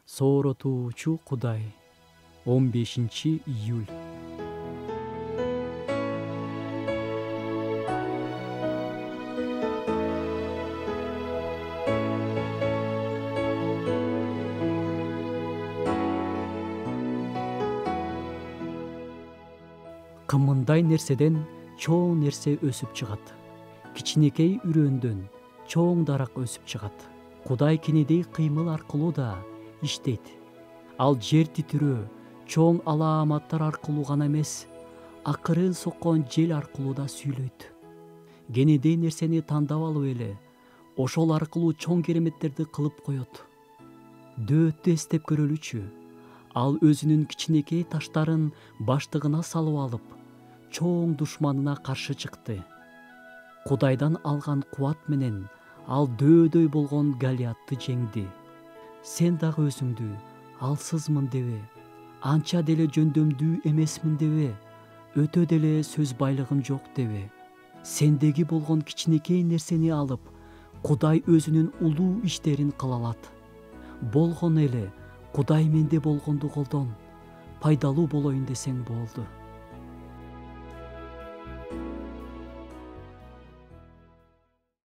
Сооротуучу Кудай. 15-июль. Кымындай нерседен чоң нерсе өсүп чыгат. Кичинекей үрөндөн чоң дарак өсүп чыгат. Кудай кенедей кыймыл аркылуу да иштейт. Ал жер титирөө, чоң алааматтар аркылуу гана эмес, акырын соккон жел аркылуу да сүйлөйт. Кенедей нерсени тандап алып эле, ошол аркылуу чоң кереметтерди кылып коет. Дөөттү эстеп көрөлүчү. Ал өзүнүн кичинекей таштарын баштыгына салып алып, чоң душманына каршы чыкты. Кудайдан алган кубат менен ал дөөдөй болгон Голиатты жеңди. Сен дагы өзүңдү алсызмын дебе, анча деле жөндөмдүү эмесмин дебе, өтө деле сөз байлыгым жок дебе. Сендеги болгон кичинекей нерсени алып, Кудай өзүнүн улуу иштерин кыла алат. Болгон эле Кудай менде болгонду колдон, пайдалуу болоюн десең болду.